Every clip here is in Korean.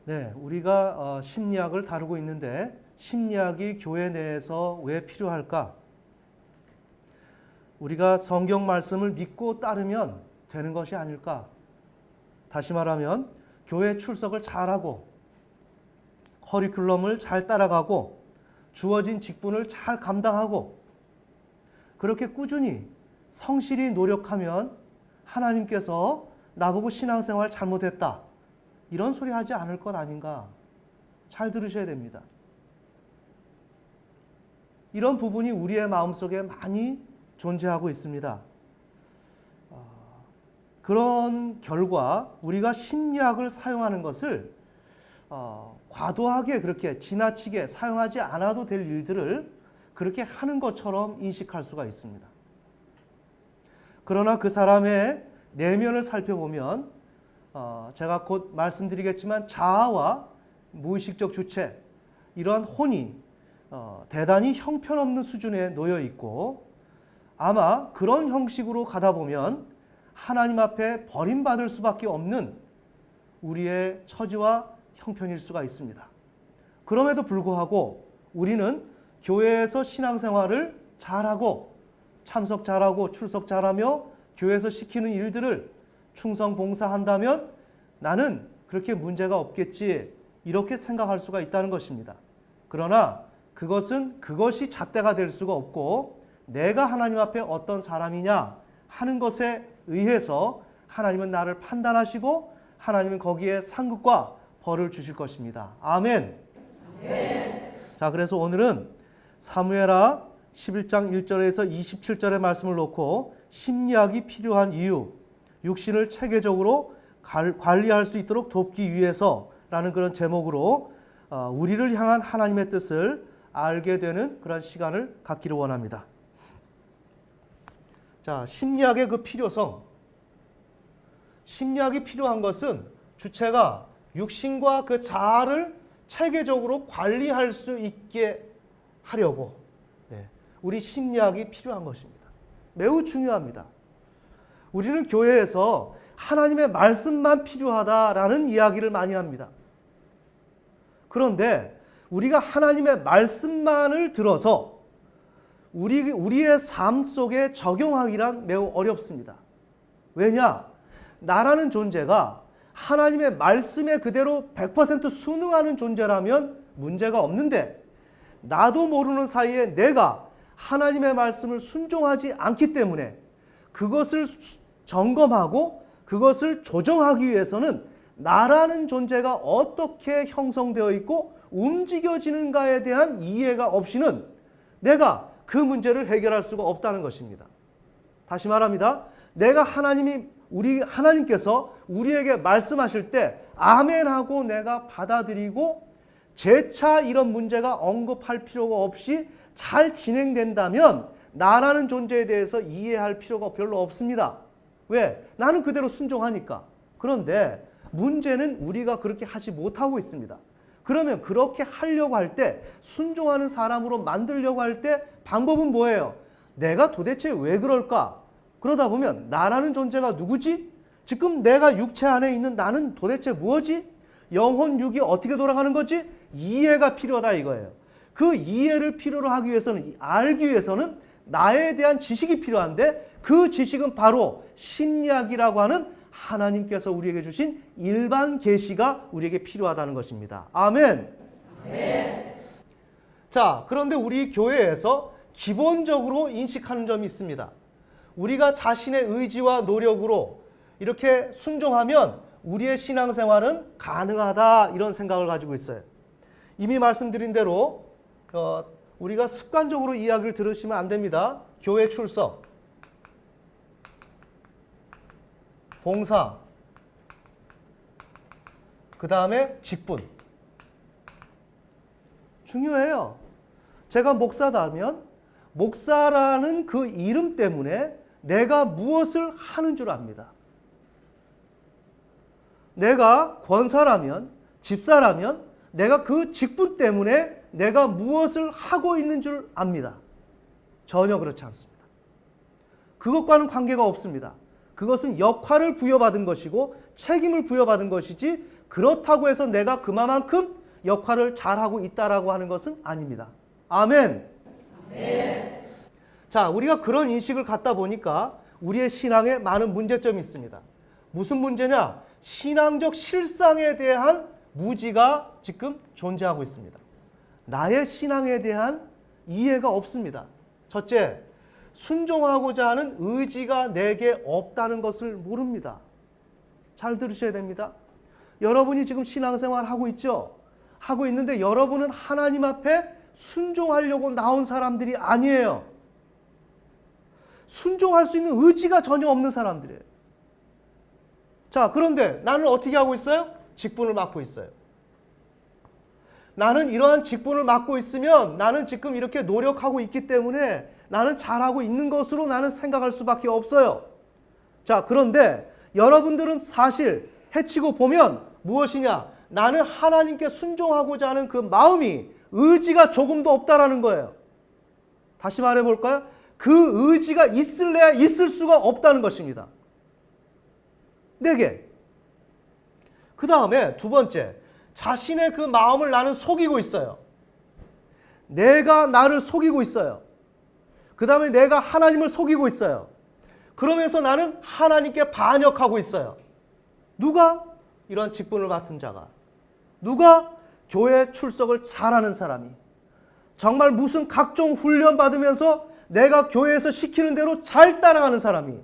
네, 우리가 심리학을 다루고 있는데 심리학이 교회 내에서 왜 필요할까? 우리가 성경 말씀을 믿고 따르면 되는 것이 아닐까? 다시 말하면 교회 출석을 잘하고 커리큘럼을 잘 따라가고 주어진 직분을 잘 감당하고 그렇게 꾸준히 성실히 노력하면 하나님께서 나보고 신앙생활 잘못했다 이런 소리 하지 않을 것 아닌가? 잘 들으셔야 됩니다. 이런 부분이 우리의 마음속에 많이 존재하고 있습니다. 그런 결과 우리가 심리학을 사용하는 것을 과도하게 그렇게 지나치게 사용하지 않아도 될 일들을 그렇게 하는 것처럼 인식할 수가 있습니다. 그러나 그 사람의 내면을 살펴보면 제가 곧 말씀드리겠지만 자아와 무의식적 주체 이러한 혼이 대단히 형편없는 수준에 놓여 있고 아마 그런 형식으로 가다 보면 하나님 앞에 버림받을 수밖에 없는 우리의 처지와 형편일 수가 있습니다. 그럼에도 불구하고 우리는 교회에서 신앙생활을 잘하고 참석 잘하고 출석 잘하며 교회에서 시키는 일들을 충성 봉사한다면 나는 그렇게 문제가 없겠지 이렇게 생각할 수가 있다는 것입니다. 그러나 그것이 잣대가 될 수가 없고 내가 하나님 앞에 어떤 사람이냐 하는 것에 의해서 하나님은 나를 판단하시고 하나님은 거기에 상급과 벌을 주실 것입니다. 아멘. 네. 자, 그래서 오늘은 사무엘하 11장 1절에서 27절의 말씀을 놓고 심리학이 필요한 이유, 육신을 체계적으로 관리할 수 있도록 돕기 위해서라는 그런 제목으로 우리를 향한 하나님의 뜻을 알게 되는 그런 시간을 갖기를 원합니다. 자, 심리학의 그 필요성. 심리학이 필요한 것은 주체가 육신과 그 자아를 체계적으로 관리할 수 있게 하려고 우리 심리학이 필요한 것입니다. 매우 중요합니다. 우리는 교회에서 하나님의 말씀만 필요하다라는 이야기를 많이 합니다. 그런데 우리가 하나님의 말씀만을 들어서 우리의 삶 속에 적용하기란 매우 어렵습니다. 왜냐? 나라는 존재가 하나님의 말씀에 그대로 100% 순응하는 존재라면 문제가 없는데 나도 모르는 사이에 내가 하나님의 말씀을 순종하지 않기 때문에 그것을 점검하고 그것을 조정하기 위해서는 나라는 존재가 어떻게 형성되어 있고 움직여지는가에 대한 이해가 없이는 내가 그 문제를 해결할 수가 없다는 것입니다. 다시 말합니다. 내가 하나님께서 우리에게 말씀하실 때 아멘하고 내가 받아들이고 재차 이런 문제가 언급할 필요가 없이 잘 진행된다면 나라는 존재에 대해서 이해할 필요가 별로 없습니다. 왜? 나는 그대로 순종하니까. 그런데 문제는 우리가 그렇게 하지 못하고 있습니다. 그러면 그렇게 하려고 할 때 순종하는 사람으로 만들려고 할 때 방법은 뭐예요? 내가 도대체 왜 그럴까? 그러다 보면 나라는 존재가 누구지? 지금 내가 육체 안에 있는 나는 도대체 뭐지? 영혼, 육이 어떻게 돌아가는 거지? 이해가 필요하다 이거예요. 그 이해를 필요로 하기 위해서는, 알기 위해서는 나에 대한 지식이 필요한데 그 지식은 바로 심리학이라고 하는 하나님께서 우리에게 주신 일반 계시가 우리에게 필요하다는 것입니다. 아멘. 네. 자, 그런데 우리 교회에서 기본적으로 인식하는 점이 있습니다. 우리가 자신의 의지와 노력으로 이렇게 순종하면 우리의 신앙생활은 가능하다 이런 생각을 가지고 있어요. 이미 말씀드린 대로 우리가 습관적으로 이야기를 들으시면 안 됩니다. 교회 출석, 봉사, 그 다음에 직분. 중요해요. 제가 목사다면 목사라는 그 이름 때문에 내가 무엇을 하는 줄 압니다. 내가 권사라면, 집사라면 내가 그 직분 때문에 내가 무엇을 하고 있는 줄 압니다. 전혀 그렇지 않습니다. 그것과는 관계가 없습니다. 그것은 역할을 부여받은 것이고 책임을 부여받은 것이지 그렇다고 해서 내가 그만큼 역할을 잘하고 있다라고 하는 것은 아닙니다. 아멘. 네. 자, 우리가 그런 인식을 갖다 보니까 우리의 신앙에 많은 문제점이 있습니다. 무슨 문제냐? 신앙적 실상에 대한 무지가 지금 존재하고 있습니다. 나의 신앙에 대한 이해가 없습니다. 첫째, 순종하고자 하는 의지가 내게 없다는 것을 모릅니다. 잘 들으셔야 됩니다. 여러분이 지금 신앙생활 하고 있죠? 하고 있는데 여러분은 하나님 앞에 순종하려고 나온 사람들이 아니에요. 순종할 수 있는 의지가 전혀 없는 사람들이에요. 자, 그런데 나는 어떻게 하고 있어요? 직분을 맡고 있어요. 나는 이러한 직분을 맡고 있으면 나는 지금 이렇게 노력하고 있기 때문에 나는 잘하고 있는 것으로 나는 생각할 수밖에 없어요. 자, 그런데 여러분들은 사실 해치고 보면 무엇이냐? 나는 하나님께 순종하고자 하는 그 마음이, 의지가 조금도 없다라는 거예요. 다시 말해볼까요? 그 의지가 있을래야 있을 수가 없다는 것입니다. 4개. 그 다음에 두 번째, 자신의 그 마음을 나는 속이고 있어요. 내가 나를 속이고 있어요. 그 다음에 내가 하나님을 속이고 있어요. 그러면서 나는 하나님께 반역하고 있어요. 누가? 이런 직분을 맡은 자가. 누가? 교회 출석을 잘하는 사람이. 정말 무슨 각종 훈련 받으면서 내가 교회에서 시키는 대로 잘 따라가는 사람이.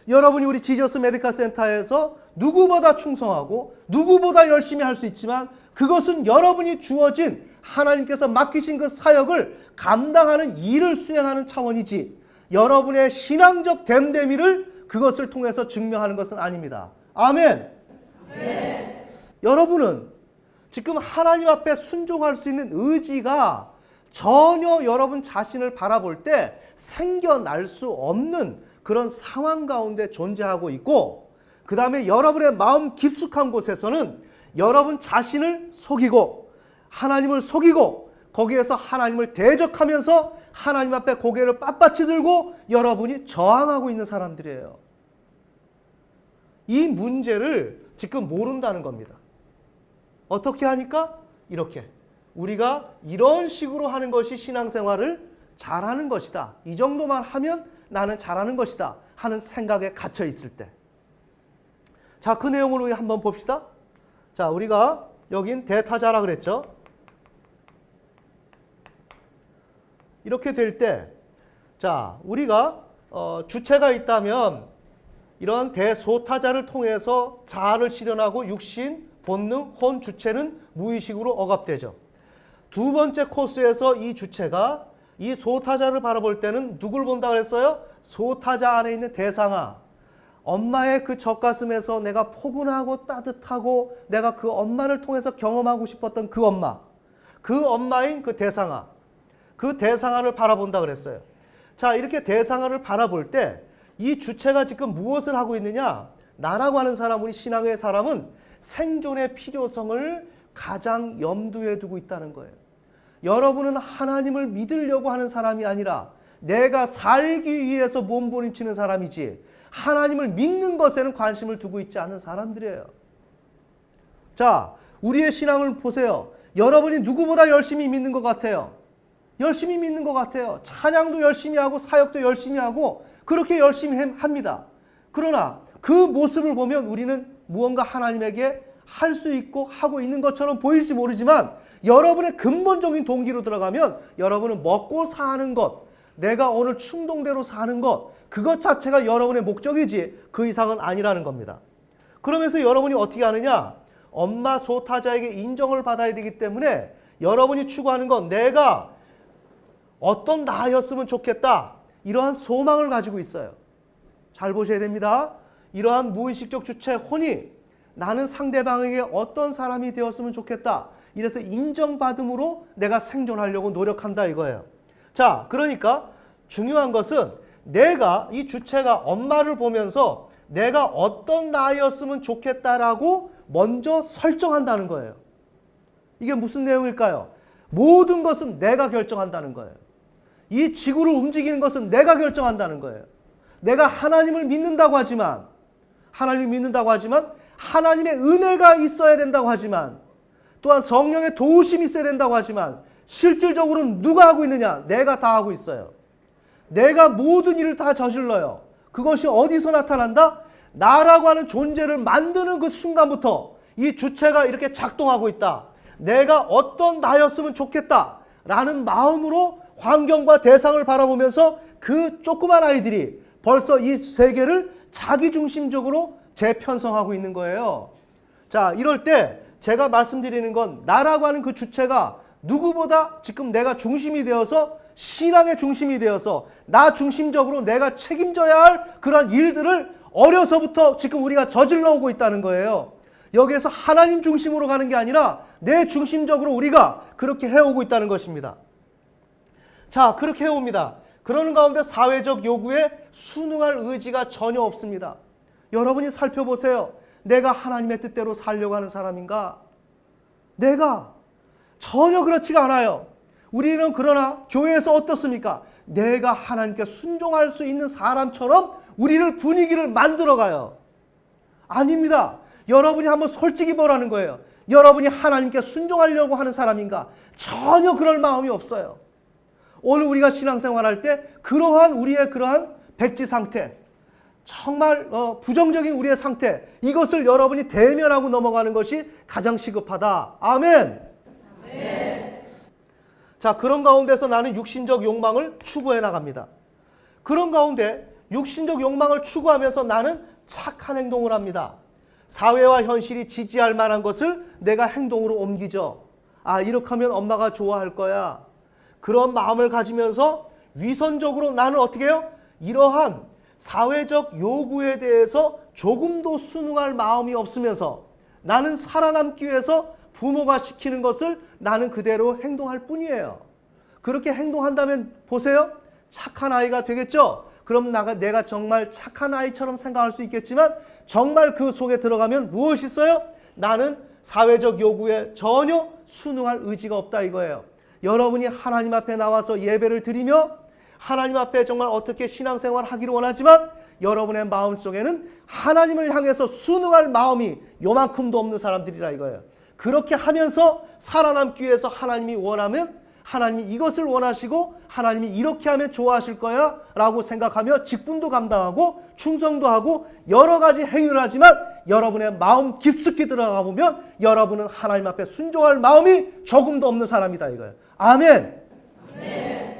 여러분이 우리 지저스 메디컬 센터에서 누구보다 충성하고 누구보다 열심히 할 수 있지만 그것은 여러분이 주어진 하나님께서 맡기신 그 사역을 감당하는 일을 수행하는 차원이지 여러분의 신앙적 됨됨이를 그것을 통해서 증명하는 것은 아닙니다. 아멘. 네. 여러분은 지금 하나님 앞에 순종할 수 있는 의지가 전혀 여러분 자신을 바라볼 때 생겨날 수 없는 그런 상황 가운데 존재하고 있고, 그 다음에 여러분의 마음 깊숙한 곳에서는 여러분 자신을 속이고 하나님을 속이고 거기에서 하나님을 대적하면서 하나님 앞에 고개를 빳빳이 들고 여러분이 저항하고 있는 사람들이에요. 이 문제를 지금 모른다는 겁니다. 어떻게 하니까? 이렇게. 우리가 이런 식으로 하는 것이 신앙생활을 잘하는 것이다. 이 정도만 하면 나는 잘하는 것이다 하는 생각에 갇혀 있을 때. 자, 그 내용을 우리 한번 봅시다. 자, 우리가 여긴 대타자라 그랬죠. 이렇게 될 때, 자, 우리가 주체가 있다면 이런 대소타자를 통해서 자아를 실현하고 육신, 본능, 혼, 주체는 무의식으로 억압되죠. 두 번째 코스에서 이 주체가 이 소타자를 바라볼 때는 누굴 본다 그랬어요? 소타자 안에 있는 대상아. 엄마의 그 젖가슴에서 내가 포근하고 따뜻하고 내가 그 엄마를 통해서 경험하고 싶었던 그 엄마. 그 엄마인 그 대상아. 그 대상아를 바라본다 그랬어요. 자, 이렇게 대상아를 바라볼 때 이 주체가 지금 무엇을 하고 있느냐? 나라고 하는 사람, 우리 신앙의 사람은 생존의 필요성을 가장 염두에 두고 있다는 거예요. 여러분은 하나님을 믿으려고 하는 사람이 아니라 내가 살기 위해서 몸부림치는 사람이지 하나님을 믿는 것에는 관심을 두고 있지 않은 사람들이에요. 자, 우리의 신앙을 보세요. 여러분이 누구보다 열심히 믿는 것 같아요. 열심히 믿는 것 같아요. 찬양도 열심히 하고 사역도 열심히 하고 그렇게 열심히 합니다. 그러나 그 모습을 보면 우리는 무언가 하나님에게 할 수 있고 하고 있는 것처럼 보일지 모르지만 여러분의 근본적인 동기로 들어가면 여러분은 먹고 사는 것, 내가 오늘 충동대로 사는 것, 그것 자체가 여러분의 목적이지 그 이상은 아니라는 겁니다. 그러면서 여러분이 어떻게 하느냐? 엄마 소타자에게 인정을 받아야 되기 때문에 여러분이 추구하는 건 내가 어떤 나였으면 좋겠다. 이러한 소망을 가지고 있어요. 잘 보셔야 됩니다. 이러한 무의식적 주체 혼이 나는 상대방에게 어떤 사람이 되었으면 좋겠다. 이래서 인정받음으로 내가 생존하려고 노력한다 이거예요. 자, 그러니까 중요한 것은 내가 이 주체가 엄마를 보면서 내가 어떤 나였으면 좋겠다라고 먼저 설정한다는 거예요. 이게 무슨 내용일까요? 모든 것은 내가 결정한다는 거예요. 이 지구를 움직이는 것은 내가 결정한다는 거예요. 내가 하나님을 믿는다고 하지만 하나님의 은혜가 있어야 된다고 하지만, 또한 성령의 도우심이 있어야 된다고 하지만, 실질적으로는 누가 하고 있느냐? 내가 다 하고 있어요. 내가 모든 일을 다 저질러요. 그것이 어디서 나타난다? 나라고 하는 존재를 만드는 그 순간부터 이 주체가 이렇게 작동하고 있다. 내가 어떤 나였으면 좋겠다 라는 마음으로 환경과 대상을 바라보면서 그 조그만 아이들이 벌써 이 세계를 자기중심적으로 재편성하고 있는 거예요. 자, 이럴 때 제가 말씀드리는 건 나라고 하는 그 주체가 누구보다 지금 내가 중심이 되어서, 신앙의 중심이 되어서 나 중심적으로 내가 책임져야 할 그런 일들을 어려서부터 지금 우리가 저질러 오고 있다는 거예요. 여기에서 하나님 중심으로 가는 게 아니라 내 중심적으로 우리가 그렇게 해오고 있다는 것입니다. 자, 그렇게 해옵니다. 그러는 가운데 사회적 요구에 순응할 의지가 전혀 없습니다. 여러분이 살펴보세요. 내가 하나님의 뜻대로 살려고 하는 사람인가? 내가 전혀 그렇지가 않아요. 우리는 그러나 교회에서 어떻습니까? 내가 하나님께 순종할 수 있는 사람처럼 우리를 분위기를 만들어가요. 아닙니다. 여러분이 한번 솔직히 보라는 거예요. 여러분이 하나님께 순종하려고 하는 사람인가? 전혀 그럴 마음이 없어요. 오늘 우리가 신앙생활할 때 그러한 우리의 그러한 백지 상태, 정말 부정적인 우리의 상태, 이것을 여러분이 대면하고 넘어가는 것이 가장 시급하다. 아멘. 아멘. 자, 그런 가운데서 나는 육신적 욕망을 추구해 나갑니다. 그런 가운데 육신적 욕망을 추구하면서 나는 착한 행동을 합니다. 사회와 현실이 지지할 만한 것을 내가 행동으로 옮기죠. 아, 이렇게 하면 엄마가 좋아할 거야. 그런 마음을 가지면서 위선적으로 나는 어떻게 해요? 이러한 사회적 요구에 대해서 조금도 순응할 마음이 없으면서 나는 살아남기 위해서 부모가 시키는 것을 나는 그대로 행동할 뿐이에요. 그렇게 행동한다면 보세요. 착한 아이가 되겠죠? 그럼 내가 정말 착한 아이처럼 생각할 수 있겠지만 정말 그 속에 들어가면 무엇이 있어요? 나는 사회적 요구에 전혀 순응할 의지가 없다 이거예요. 여러분이 하나님 앞에 나와서 예배를 드리며 하나님 앞에 정말 어떻게 신앙생활을 하기를 원하지만 여러분의 마음속에는 하나님을 향해서 순응할 마음이 요만큼도 없는 사람들이라 이거예요. 그렇게 하면서 살아남기 위해서 하나님이 원하면 하나님이 이것을 원하시고 하나님이 이렇게 하면 좋아하실 거야 라고 생각하며 직분도 감당하고 충성도 하고 여러 가지 행위를 하지만 여러분의 마음 깊숙이 들어가 보면 여러분은 하나님 앞에 순종할 마음이 조금도 없는 사람이다 이거예요. 아멘. 아멘.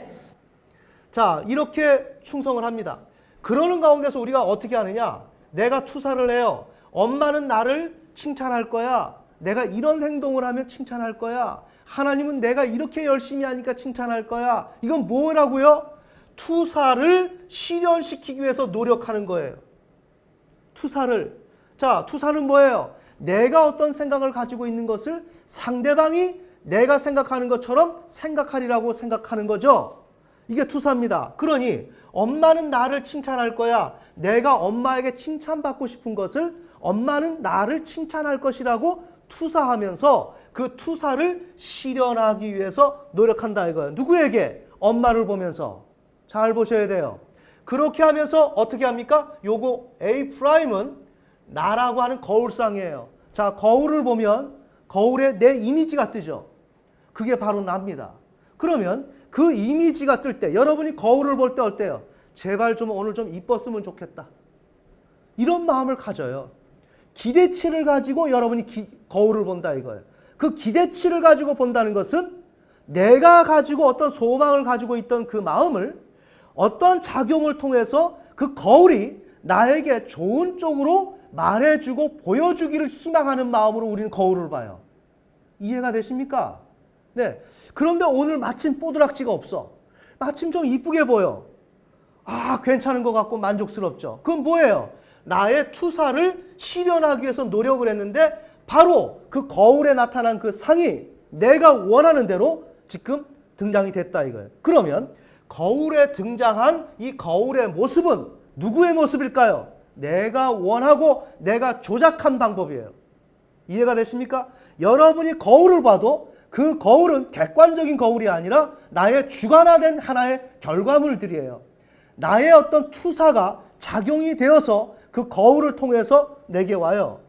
자, 이렇게 충성을 합니다. 그러는 가운데서 우리가 어떻게 하느냐? 내가 투사를 해요. 엄마는 나를 칭찬할 거야. 내가 이런 행동을 하면 칭찬할 거야. 하나님은 내가 이렇게 열심히 하니까 칭찬할 거야. 이건 뭐라고요? 투사를 실현시키기 위해서 노력하는 거예요. 투사를. 자, 투사는 뭐예요? 내가 어떤 생각을 가지고 있는 것을 상대방이 내가 생각하는 것처럼 생각하리라고 생각하는 거죠. 이게 투사입니다. 그러니 엄마는 나를 칭찬할 거야. 내가 엄마에게 칭찬받고 싶은 것을 엄마는 나를 칭찬할 것이라고 투사하면서 그 투사를 실현하기 위해서 노력한다 이거예요. 누구에게? 엄마를 보면서. 잘 보셔야 돼요. 그렇게 하면서 어떻게 합니까? 요거 A 프라임은 나라고 하는 거울상이에요. 자, 거울을 보면 거울에 내 이미지가 뜨죠. 그게 바로 납니다. 그러면 그 이미지가 뜰 때 여러분이 거울을 볼 때 어때요? 제발 좀 오늘 좀 이뻤으면 좋겠다. 이런 마음을 가져요. 기대치를 가지고 여러분이 거울을 본다 이거예요. 그 기대치를 가지고 본다는 것은 내가 가지고 어떤 소망을 가지고 있던 그 마음을 어떤 작용을 통해서 그 거울이 나에게 좋은 쪽으로 말해주고 보여주기를 희망하는 마음으로 우리는 거울을 봐요. 이해가 되십니까? 네. 그런데 오늘 마침 뽀드락지가 없어. 마침 좀 이쁘게 보여. 아, 괜찮은 것 같고 만족스럽죠. 그건 뭐예요? 나의 투사를 실현하기 위해서 노력을 했는데 바로 그 거울에 나타난 그 상이 내가 원하는 대로 지금 등장이 됐다 이거예요. 그러면 거울에 등장한 이 거울의 모습은 누구의 모습일까요? 내가 원하고 내가 조작한 방법이에요. 이해가 되십니까? 여러분이 거울을 봐도 그 거울은 객관적인 거울이 아니라 나의 주관화된 하나의 결과물들이에요. 나의 어떤 투사가 작용이 되어서 그 거울을 통해서 내게 와요.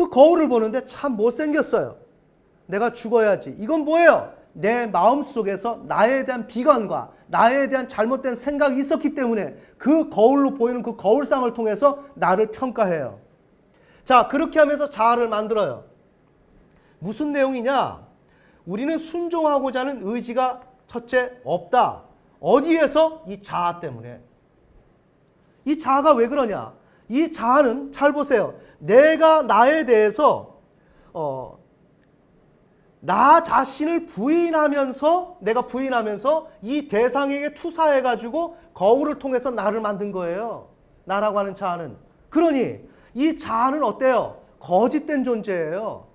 그 거울을 보는데 참 못생겼어요. 내가 죽어야지. 이건 뭐예요? 내 마음속에서 나에 대한 비관과 나에 대한 잘못된 생각이 있었기 때문에 그 거울로 보이는 그 거울상을 통해서 나를 평가해요. 자, 그렇게 하면서 자아를 만들어요. 무슨 내용이냐? 우리는 순종하고자 하는 의지가 첫째 없다. 어디에서? 이 자아 때문에. 이 자아가 왜 그러냐? 이 자아는 잘 보세요. 내가 나에 대해서 나 자신을 내가 부인하면서 이 대상에게 투사해가지고 거울을 통해서 나를 만든 거예요. 나라고 하는 자아는. 그러니 이 자아는 어때요? 거짓된 존재예요.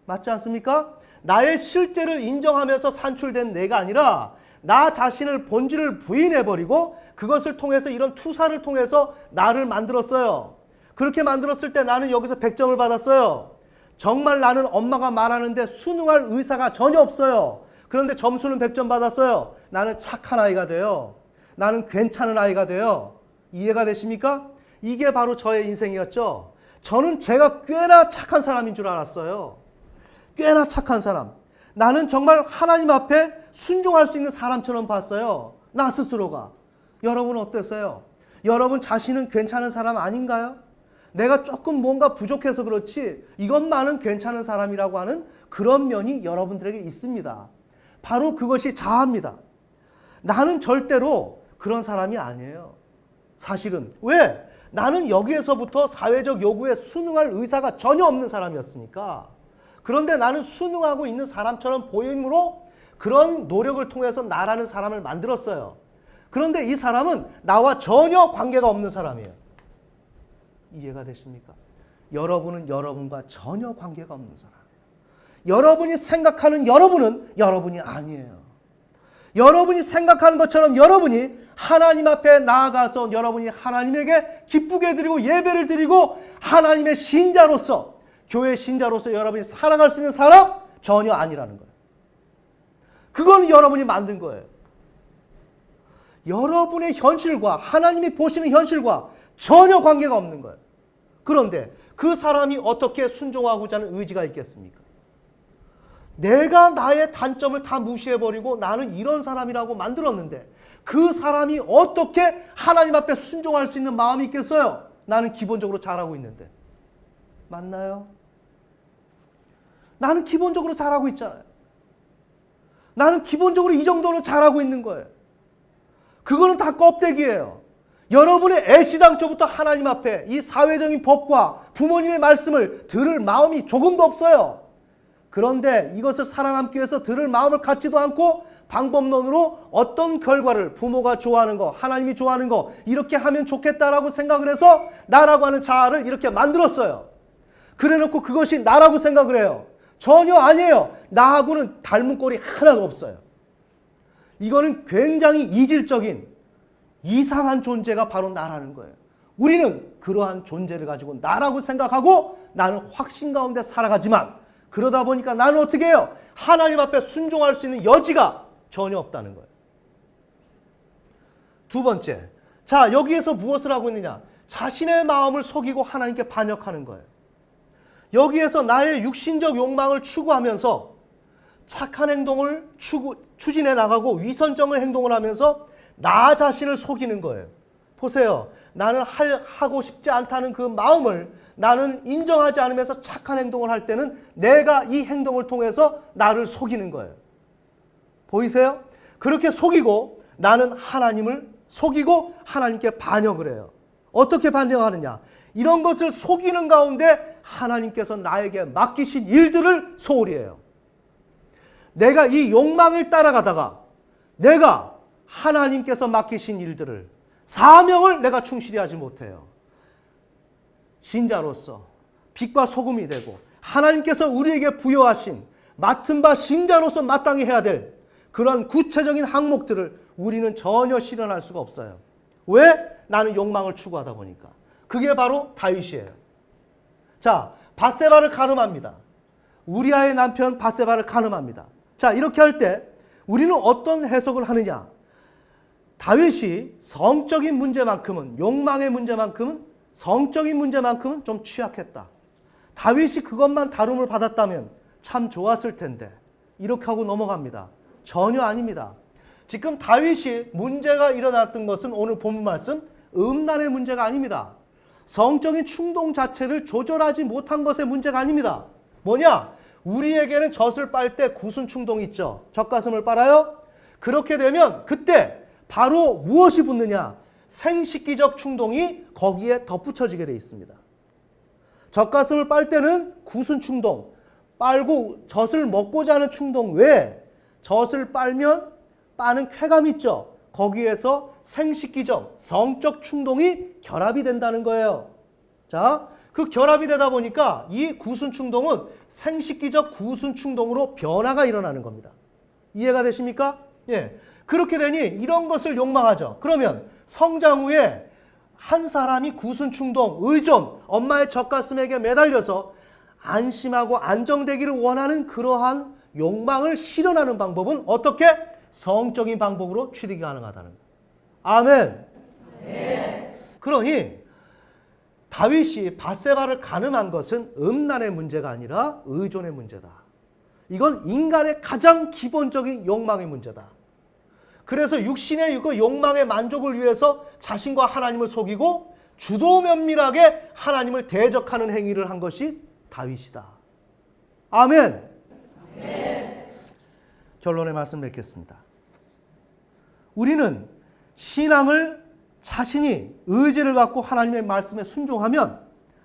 맞지 않습니까? 나의 실제를 인정하면서 산출된 내가 아니라 나 자신을 본질을 부인해버리고 그것을 통해서 이런 투사를 통해서 나를 만들었어요. 그렇게 만들었을 때 나는 여기서 100점을 받았어요. 정말 나는 엄마가 말하는데 순응할 의사가 전혀 없어요. 그런데 점수는 100점 받았어요. 나는 착한 아이가 돼요. 나는 괜찮은 아이가 돼요. 이해가 되십니까? 이게 바로 저의 인생이었죠. 저는 제가 꽤나 착한 사람인 줄 알았어요. 꽤나 착한 사람. 나는 정말 하나님 앞에 순종할 수 있는 사람처럼 봤어요. 나 스스로가. 여러분 어땠어요? 여러분 자신은 괜찮은 사람 아닌가요? 내가 조금 뭔가 부족해서 그렇지 이것만은 괜찮은 사람이라고 하는 그런 면이 여러분들에게 있습니다. 바로 그것이 자아입니다. 나는 절대로 그런 사람이 아니에요. 사실은. 왜? 나는 여기에서부터 사회적 요구에 순응할 의사가 전혀 없는 사람이었으니까. 그런데 나는 순응하고 있는 사람처럼 보임으로 그런 노력을 통해서 나라는 사람을 만들었어요. 그런데 이 사람은 나와 전혀 관계가 없는 사람이에요. 이해가 되십니까? 여러분은 여러분과 전혀 관계가 없는 사람이에요. 여러분이 생각하는 여러분은 여러분이 아니에요. 여러분이 생각하는 것처럼 여러분이 하나님 앞에 나아가서 여러분이 하나님에게 기쁘게 드리고 예배를 드리고 하나님의 신자로서 교회 신자로서 여러분이 살아갈 수 있는 사람 전혀 아니라는 거예요. 그거는 여러분이 만든 거예요. 여러분의 현실과 하나님이 보시는 현실과 전혀 관계가 없는 거예요. 그런데 그 사람이 어떻게 순종하고자 하는 의지가 있겠습니까? 내가 나의 단점을 다 무시해버리고 나는 이런 사람이라고 만들었는데 그 사람이 어떻게 하나님 앞에 순종할 수 있는 마음이 있겠어요? 나는 기본적으로 잘하고 있는데. 맞나요? 나는 기본적으로 잘하고 있잖아요. 나는 기본적으로 이 정도는 잘하고 있는 거예요. 그거는 다 껍데기예요. 여러분의 애시당초부터 하나님 앞에 이 사회적인 법과 부모님의 말씀을 들을 마음이 조금도 없어요. 그런데 이것을 살아남기 위해서 들을 마음을 갖지도 않고 방법론으로 어떤 결과를 부모가 좋아하는 거, 하나님이 좋아하는 거 이렇게 하면 좋겠다라고 생각을 해서 나라고 하는 자아를 이렇게 만들었어요. 그래놓고 그것이 나라고 생각을 해요. 전혀 아니에요. 나하고는 닮은 꼴이 하나도 없어요. 이거는 굉장히 이질적인 이상한 존재가 바로 나라는 거예요. 우리는 그러한 존재를 가지고 나라고 생각하고 나는 확신 가운데 살아가지만 그러다 보니까 나는 어떻게 해요? 하나님 앞에 순종할 수 있는 여지가 전혀 없다는 거예요. 두 번째, 자 여기에서 무엇을 하고 있느냐? 자신의 마음을 속이고 하나님께 반역하는 거예요. 여기에서 나의 육신적 욕망을 추구하면서 착한 행동을 추진해 나가고 위선적인 행동을 하면서 나 자신을 속이는 거예요. 보세요. 나는 하고 싶지 않다는 그 마음을 나는 인정하지 않으면서 착한 행동을 할 때는 내가 이 행동을 통해서 나를 속이는 거예요. 보이세요? 그렇게 속이고 나는 하나님을 속이고 하나님께 반역을 해요. 어떻게 반역하느냐? 이런 것을 속이는 가운데 하나님께서 나에게 맡기신 일들을 소홀히 해요. 내가 이 욕망을 따라가다가 내가 하나님께서 맡기신 일들을 사명을 내가 충실히 하지 못해요. 신자로서 빛과 소금이 되고 하나님께서 우리에게 부여하신 맡은 바 신자로서 마땅히 해야 될 그런 구체적인 항목들을 우리는 전혀 실현할 수가 없어요. 왜? 나는 욕망을 추구하다 보니까. 그게 바로 다윗이에요. 자, 밧세바를 가늠합니다. 우리아의 남편 밧세바를 가늠합니다. 자, 이렇게 할 때 우리는 어떤 해석을 하느냐? 다윗이 성적인 문제만큼은, 욕망의 문제만큼은, 성적인 문제만큼은 좀 취약했다. 다윗이 그것만 다룸을 받았다면 참 좋았을 텐데 이렇게 하고 넘어갑니다. 전혀 아닙니다. 지금 다윗이 문제가 일어났던 것은 오늘 본문 말씀 음란의 문제가 아닙니다. 성적인 충동 자체를 조절하지 못한 것의 문제가 아닙니다. 뭐냐? 우리에게는 젖을 빨 때 구순 충동이 있죠. 젖가슴을 빨아요. 그렇게 되면 그때 바로 무엇이 붙느냐? 생식기적 충동이 거기에 덧붙여지게 되어 있습니다. 젖가슴을 빨 때는 구순 충동, 빨고 젖을 먹고자 하는 충동 외에 젖을 빨면 빠는 쾌감 있죠. 거기에서 생식기적, 성적 충동이 결합이 된다는 거예요. 자, 그 결합이 되다 보니까 이 구순 충동은 생식기적 구순 충동으로 변화가 일어나는 겁니다. 이해가 되십니까? 예. 그렇게 되니 이런 것을 욕망하죠. 그러면 성장 후에 한 사람이 구순 충동, 의존, 엄마의 젖가슴에게 매달려서 안심하고 안정되기를 원하는 그러한 욕망을 실현하는 방법은 어떻게? 성적인 방법으로 취득이 가능하다는 거예요. 아멘. 네. 그러니 다윗이 밧세바를 간음한 것은 음란의 문제가 아니라 의존의 문제다. 이건 인간의 가장 기본적인 욕망의 문제다. 그래서 육신의 그 욕망의 만족을 위해서 자신과 하나님을 속이고 주도 면밀하게 하나님을 대적하는 행위를 한 것이 다윗이다. 아멘. 네. 결론의 말씀 맺겠습니다. 우리는 신앙을 자신이 의지를 갖고 하나님의 말씀에 순종하면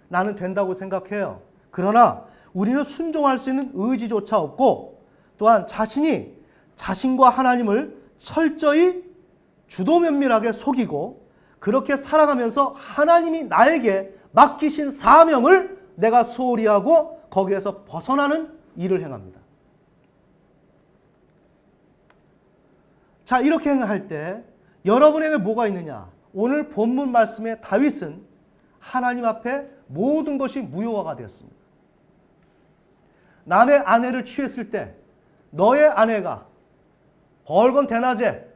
나는 된다고 생각해요. 그러나 우리는 순종할 수 있는 의지조차 없고 또한 자신이 자신과 하나님을 철저히 주도 면밀하게 속이고 그렇게 살아가면서 하나님이 나에게 맡기신 사명을 내가 소홀히 하고 거기에서 벗어나는 일을 행합니다. 자, 이렇게 행할 때 여러분에게 뭐가 있느냐? 오늘 본문 말씀의 다윗은 하나님 앞에 모든 것이 무효화가 되었습니다. 남의 아내를 취했을 때 너의 아내가 벌건 대낮에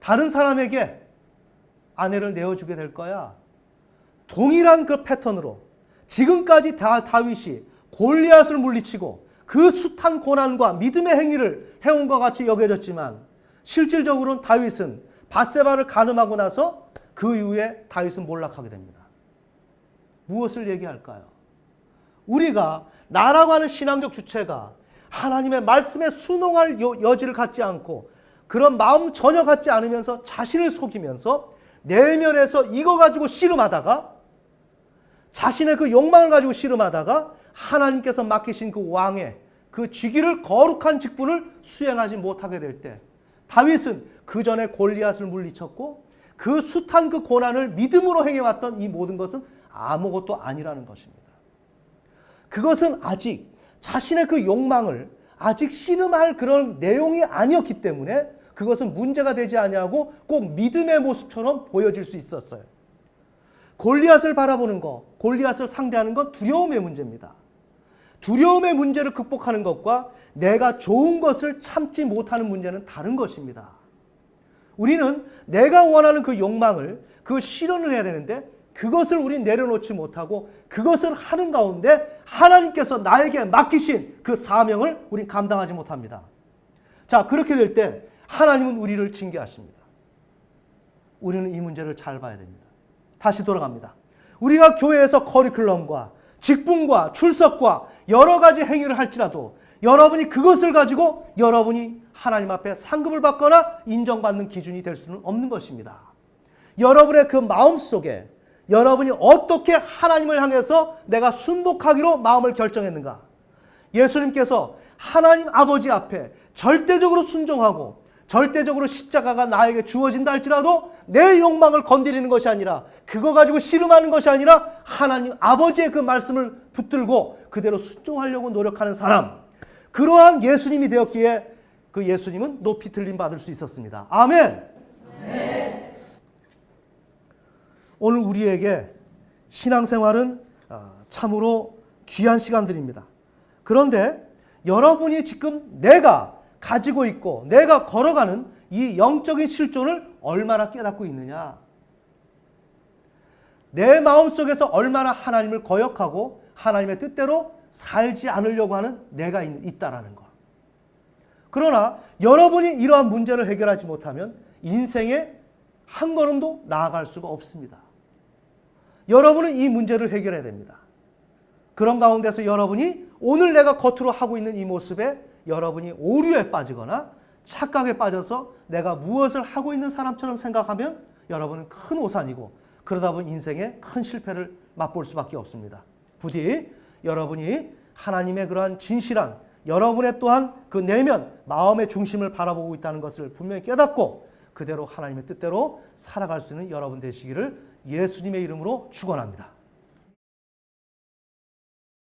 다른 사람에게 아내를 내어주게 될 거야. 동일한 그 패턴으로 지금까지 다윗이 골리앗을 물리치고 그 숱한 고난과 믿음의 행위를 해온 것 같이 여겨졌지만 실질적으로는 다윗은 밧세바를 간음하고 나서 그 이후에 다윗은 몰락하게 됩니다. 무엇을 얘기할까요? 우리가 나라고 하는 신앙적 주체가 하나님의 말씀에 순응할 여지를 갖지 않고 그런 마음 전혀 갖지 않으면서 자신을 속이면서 내면에서 이거 가지고 씨름하다가 자신의 그 욕망을 가지고 씨름하다가 하나님께서 맡기신 그 왕의 그 직위를 거룩한 직분을 수행하지 못하게 될 때 다윗은 그 전에 골리앗을 물리쳤고 그 숱한 그 고난을 믿음으로 행해왔던 이 모든 것은 아무것도 아니라는 것입니다. 그것은 아직 자신의 그 욕망을 아직 씨름할 그런 내용이 아니었기 때문에 그것은 문제가 되지 아니하고 꼭 믿음의 모습처럼 보여질 수 있었어요. 골리앗을 바라보는 것, 골리앗을 상대하는 건 두려움의 문제입니다. 두려움의 문제를 극복하는 것과 내가 좋은 것을 참지 못하는 문제는 다른 것입니다. 우리는 내가 원하는 그 욕망을 그 실현을 해야 되는데 그것을 우린 내려놓지 못하고 그것을 하는 가운데 하나님께서 나에게 맡기신 그 사명을 우린 감당하지 못합니다. 자, 그렇게 될 때 하나님은 우리를 징계하십니다. 우리는 이 문제를 잘 봐야 됩니다. 다시 돌아갑니다. 우리가 교회에서 커리큘럼과 직분과 출석과 여러 가지 행위를 할지라도 여러분이 그것을 가지고 여러분이 하나님 앞에 상급을 받거나 인정받는 기준이 될 수는 없는 것입니다. 여러분의 그 마음속에 여러분이 어떻게 하나님을 향해서 내가 순복하기로 마음을 결정했는가? 예수님께서 하나님 아버지 앞에 절대적으로 순종하고 절대적으로 십자가가 나에게 주어진다 할지라도 내 욕망을 건드리는 것이 아니라 그거 가지고 씨름하는 것이 아니라 하나님 아버지의 그 말씀을 붙들고 그대로 순종하려고 노력하는 사람, 그러한 예수님이 되었기에 그 예수님은 높이 들림 받을 수 있었습니다. 아멘. 네. 오늘 우리에게 신앙생활은 참으로 귀한 시간들입니다. 그런데 여러분이 지금 내가 가지고 있고 내가 걸어가는 이 영적인 실존을 얼마나 깨닫고 있느냐? 내 마음속에서 얼마나 하나님을 거역하고 하나님의 뜻대로 살지 않으려고 하는 내가 있다라는 것. 그러나 여러분이 이러한 문제를 해결하지 못하면 인생에 한 걸음도 나아갈 수가 없습니다. 여러분은 이 문제를 해결해야 됩니다. 그런 가운데서 여러분이 오늘 내가 겉으로 하고 있는 이 모습에 여러분이 오류에 빠지거나 착각에 빠져서 내가 무엇을 하고 있는 사람처럼 생각하면 여러분은 큰 오산이고 그러다 보면 인생에 큰 실패를 맛볼 수밖에 없습니다. 부디 여러분이 하나님의 그러한 진실한 여러분의 또한 그 내면 마음의 중심을 바라보고 있다는 것을 분명히 깨닫고 그대로 하나님의 뜻대로 살아갈 수 있는 여러분 되시기를 예수님의 이름으로 축원합니다.